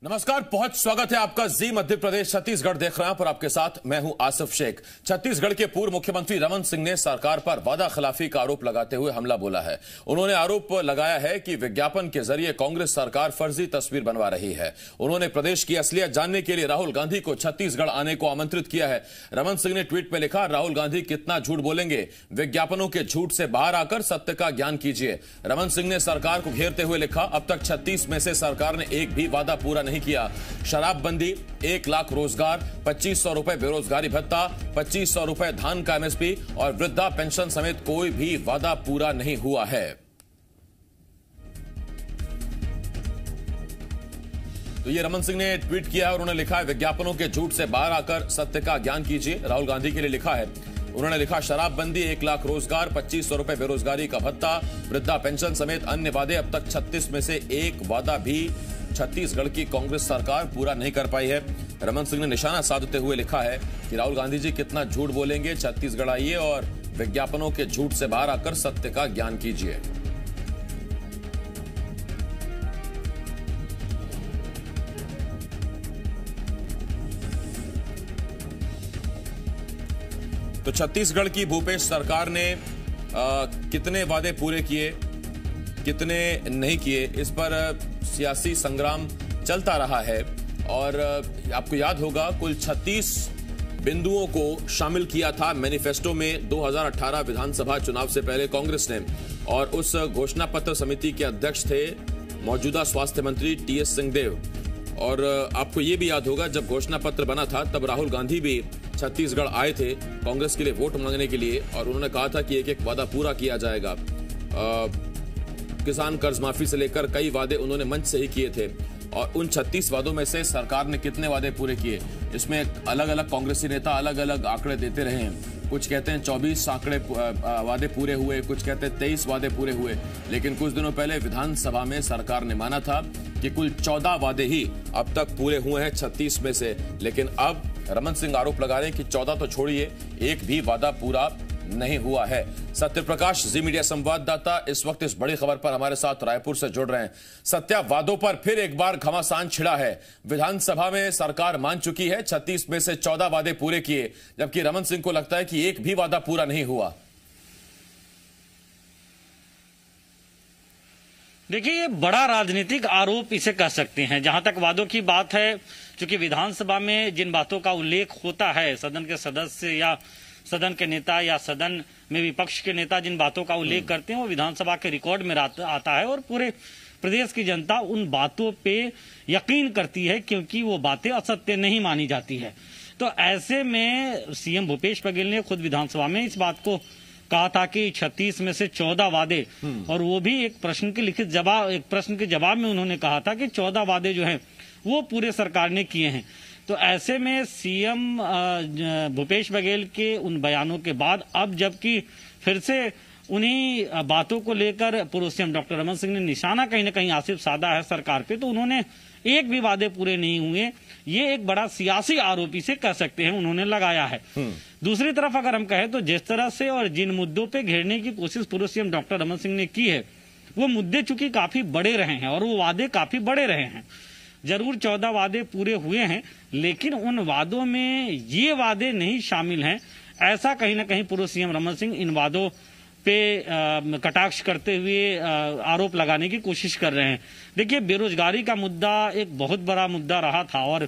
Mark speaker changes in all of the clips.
Speaker 1: नमस्कार, बहुत स्वागत है आपका जी मध्य प्रदेश छत्तीसगढ़ देख रहे हैं पर आपके साथ मैं हूं आसिफ शेख। छत्तीसगढ़ के पूर्व मुख्यमंत्री रमन सिंह ने सरकार पर वादा खिलाफी का आरोप लगाते हुए हमला बोला है। उन्होंने आरोप लगाया है कि विज्ञापन के जरिए कांग्रेस सरकार फर्जी तस्वीर बनवा रही है। उन्होंने प्रदेश की असलियत जानने के लिए राहुल गांधी को छत्तीसगढ़ आने को आमंत्रित किया है। रमन सिंह ने ट्वीट में लिखा, राहुल गांधी कितना झूठ बोलेंगे, विज्ञापनों के झूठ से बाहर आकर सत्य का ज्ञान कीजिए। रमन सिंह ने सरकार को घेरते हुए लिखा, अब तक 36 में से सरकार ने एक भी वादा पूरा नहीं किया। शराबबंदी, 1 लाख रोजगार, 2500 रुपए बेरोजगारी भत्ता, 2500 रुपए धान का एमएसपी और वृद्धा पेंशन समेत कोई भी वादा पूरा नहीं हुआ है। तो ये रमन सिंह ने ट्वीट किया है और उन्होंने लिखा है, विज्ञापनों के झूठ से बाहर आकर सत्य का ज्ञान कीजिए। राहुल गांधी के लिए लिखा है, उन्होंने लिखा, शराबबंदी, 1 लाख रोजगार, 2500 रुपए बेरोजगारी का भत्ता, वृद्धा पेंशन समेत अन्य वादे, अब तक 36 में से एक वादा भी छत्तीसगढ़ की कांग्रेस सरकार पूरा नहीं कर पाई है। रमन सिंह ने निशाना साधते हुए लिखा है कि राहुल गांधी जी कितना झूठ बोलेंगे, छत्तीसगढ़ आइए और विज्ञापनों के झूठ से बाहर आकर सत्य का ज्ञान कीजिए। तो छत्तीसगढ़ की भूपेश सरकार ने कितने वादे पूरे किए, कितने नहीं किए, इस पर सियासी संग्राम चलता रहा है। और आपको याद होगा, कुल 36 बिंदुओं को शामिल किया था मैनिफेस्टो में 2018 विधानसभा चुनाव से पहले कांग्रेस ने। और उस घोषणा पत्र समिति के अध्यक्ष थे मौजूदा स्वास्थ्य मंत्री टीएस सिंहदेव। और आपको ये भी याद होगा, जब घोषणा पत्र बना था तब राहुल गांधी भी छत्तीसगढ़ आए थे कांग्रेस के लिए वोट मांगने के लिए, और उन्होंने कहा था कि एक एक वादा पूरा किया जाएगा। किसान कर्ज माफी से लेकर कई वादे उन्होंने मंच से ही किए थे। और उन 36 वादों में से सरकार ने कितने वादे पूरे किए, इसमें अलग अलग कांग्रेसी नेता अलग अलग आंकड़े देते रहे हैं। कुछ कहते हैं 24 वादे पूरे हुए, कुछ कहते हैं 23 वादे पूरे हुए। लेकिन कुछ दिनों पहले विधानसभा में सरकार ने माना था कि कुल 14 वादे ही अब तक पूरे हुए हैं 36 में से। लेकिन अब रमन सिंह आरोप लगा रहे हैं कि 14 तो छोड़िए, एक भी वादा पूरा नहीं हुआ है। सत्य प्रकाश, जी मीडिया संवाददाता, इस वक्त इस बड़ी खबर पर हमारे साथ रायपुर से जुड़ रहे हैं। सत्या, वादों पर फिर एक बार घमासान छिड़ा है। विधानसभा में सरकार मान चुकी है 36 में से 14 वादे पूरे किए, जबकि रमन सिंह को लगता है कि एक भी वादा पूरा नहीं हुआ।
Speaker 2: देखिए, ये बड़ा राजनीतिक आरोप इसे कह सकते हैं। जहां तक वादों की बात है, क्योंकि विधानसभा में जिन बातों का उल्लेख होता है, सदन के सदस्य या सदन के नेता या सदन में विपक्ष के नेता जिन बातों का उल्लेख करते हैं, वो विधानसभा के रिकॉर्ड में आता है और पूरे प्रदेश की जनता उन बातों पे यकीन करती है, क्योंकि वो बातें असत्य नहीं मानी जाती है। तो ऐसे में सीएम भूपेश बघेल ने खुद विधानसभा में इस बात को कहा था कि 36 में से 14 वादे, और वो भी एक प्रश्न के जवाब में उन्होंने कहा था कि 14 वादे जो हैं वो पूरे सरकार ने किए हैं। तो ऐसे में सीएम भूपेश बघेल के उन बयानों के बाद अब जबकि फिर से उन्हीं बातों को लेकर पूर्व सीएम डॉक्टर रमन सिंह ने निशाना कहीं ना कहीं आसिफ साधा है सरकार पे, तो उन्होंने एक भी वादे पूरे नहीं हुए, ये एक बड़ा सियासी आरोप इसे कह सकते हैं, उन्होंने लगाया है। दूसरी तरफ अगर हम कहें तो जिस तरह से और जिन मुद्दों पे घेरने की कोशिश पूर्व सीएम डॉक्टर रमन सिंह ने की है, वो मुद्दे चूंकि काफी बड़े रहे हैं और वो वादे काफी बड़े रहे हैं। जरूर 14 वादे पूरे हुए हैं, लेकिन उन वादों में ये वादे नहीं शामिल हैं, ऐसा कहीं ना कहीं पूर्व सीएम रमन सिंह इन वादों पे कटाक्ष करते हुए आरोप लगाने की कोशिश कर रहे हैं। देखिए, बेरोजगारी का मुद्दा एक बहुत बड़ा मुद्दा रहा था और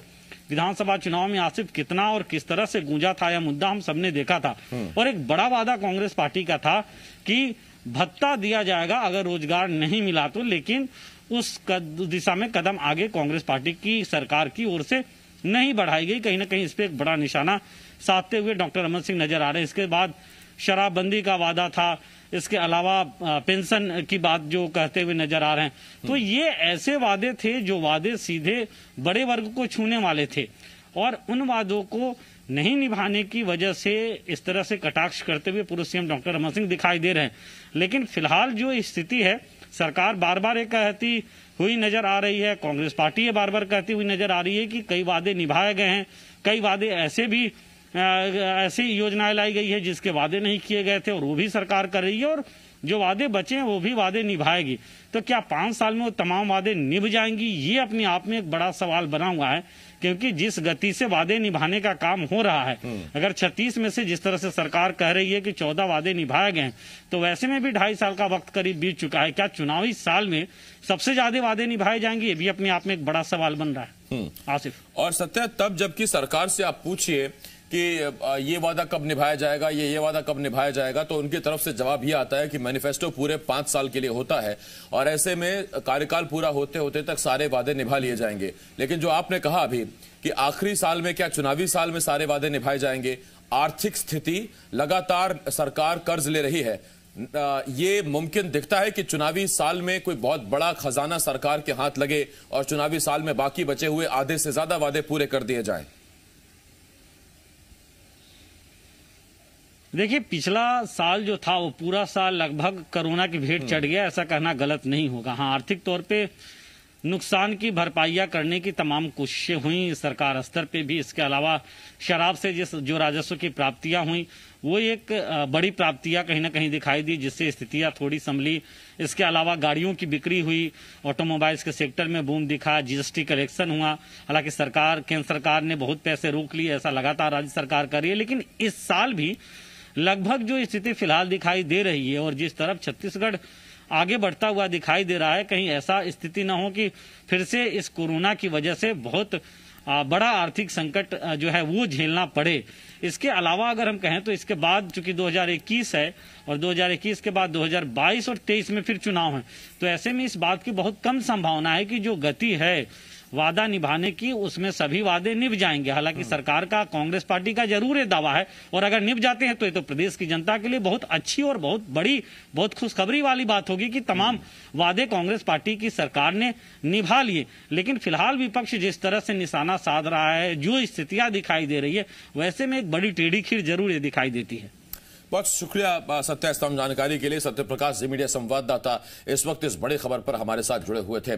Speaker 2: विधानसभा चुनाव में आसिफ कितना और किस तरह से गूंजा था यह मुद्दा हम सबने देखा था। और एक बड़ा वादा कांग्रेस पार्टी का था कि भत्ता दिया जाएगा अगर रोजगार नहीं मिला तो, लेकिन उस दिशा में कदम आगे कांग्रेस पार्टी की सरकार की ओर से नहीं बढ़ाई गई। कहीं ना कहीं इस पे एक बड़ा निशाना साधते हुए डॉक्टर रमन सिंह नजर आ रहे हैं। इसके बाद शराबबंदी का वादा था, इसके अलावा पेंशन की बात जो कहते हुए नजर आ रहे हैं। तो ये ऐसे वादे थे जो वादे सीधे बड़े वर्ग को छूने वाले थे, और उन वादों को नहीं निभाने की वजह से इस तरह से कटाक्ष करते हुए पूर्व सीएम डॉक्टर रमन सिंह दिखाई दे रहे हैं। लेकिन फिलहाल जो स्थिति है, सरकार बार बार ये कहती हुई नजर आ रही है, कांग्रेस पार्टी ये बार बार कहती हुई नजर आ रही है कि कई वादे निभाए गए हैं, कई वादे ऐसी योजनाएं लाई गई है जिसके वादे नहीं किए गए थे और वो भी सरकार कर रही है, और जो वादे बचे हैं वो भी वादे निभाएगी। तो क्या 5 साल में वो तमाम वादे निभ जाएंगी, ये अपने आप में एक बड़ा सवाल बना हुआ है, क्योंकि जिस गति से वादे निभाने का काम हो रहा है, अगर 36 में से जिस तरह से सरकार कह रही है कि 14 वादे निभाए गए, तो वैसे में भी 2.5 साल का वक्त करीब बीत चुका है। क्या चुनावी साल में सबसे ज्यादा वादे निभाए जाएंगे, ये भी अपने आप में एक बड़ा सवाल बन रहा है। आसिफ
Speaker 1: और सत्य, तब जबकि सरकार से आप पूछिए कि ये वादा कब निभाया जाएगा, ये वादा कब निभाया जाएगा, तो उनकी तरफ से जवाब ये आता है कि मैनिफेस्टो पूरे 5 साल के लिए होता है और ऐसे में कार्यकाल पूरा होते होते तक सारे वादे निभा लिए जाएंगे। लेकिन जो आपने कहा अभी कि आखिरी साल में, क्या चुनावी साल में सारे वादे निभाए जाएंगे? आर्थिक स्थिति, लगातार सरकार कर्ज ले रही है, ये मुमकिन दिखता है कि चुनावी साल में कोई बहुत बड़ा खजाना सरकार के हाथ लगे और चुनावी साल में बाकी बचे हुए आधे से ज्यादा वादे पूरे कर दिए जाएं?
Speaker 2: देखिए, पिछला साल जो था वो पूरा साल लगभग कोरोना की भेंट चढ़ गया, ऐसा कहना गलत नहीं होगा। हाँ, आर्थिक तौर पे नुकसान की भरपाइयाँ करने की तमाम कोशिशें हुई सरकार स्तर पे भी। इसके अलावा शराब से जो राजस्व की प्राप्तियां हुई, वो एक बड़ी प्राप्तियां कहीं ना कहीं दिखाई दी, जिससे स्थितियां थोड़ी संभली। इसके अलावा गाड़ियों की बिक्री हुई, ऑटोमोबाइल्स के सेक्टर में बूम दिखा, जीएसटी कलेक्शन हुआ। हालांकि केंद्र सरकार ने बहुत पैसे रोक लिए, ऐसा लगातार राज्य सरकार कर रही है, लेकिन इस साल भी लगभग जो स्थिति फिलहाल दिखाई दे रही है और जिस तरफ छत्तीसगढ़ आगे बढ़ता हुआ दिखाई दे रहा है, कहीं ऐसा स्थिति ना हो कि फिर से इस कोरोना की वजह से बहुत बड़ा आर्थिक संकट जो है वो झेलना पड़े। इसके अलावा अगर हम कहें तो इसके बाद चूंकि 2021 है और 2021 के बाद 2022 और 23 में फिर चुनाव है, तो ऐसे में इस बात की बहुत कम संभावना है कि जो गति है वादा निभाने की, उसमें सभी वादे निभ जाएंगे। हालांकि सरकार का, कांग्रेस पार्टी का जरूर ये दावा है, और अगर निभ जाते हैं तो ये तो प्रदेश की जनता के लिए बहुत अच्छी और बहुत बड़ी, बहुत खुशखबरी वाली बात होगी कि तमाम वादे कांग्रेस पार्टी की सरकार ने निभा लिए। लेकिन फिलहाल विपक्ष जिस तरह से निशाना साध रहा है, जो स्थितियां दिखाई दे रही है, वैसे में एक बड़ी टेढ़ी खीर जरूर ये दिखाई देती है।
Speaker 1: बहुत शुक्रिया सत्य, तमाम जानकारी के लिए। सत्य प्रकाश, जी मीडिया संवाददाता, इस वक्त इस बड़ी खबर पर हमारे साथ जुड़े हुए थे।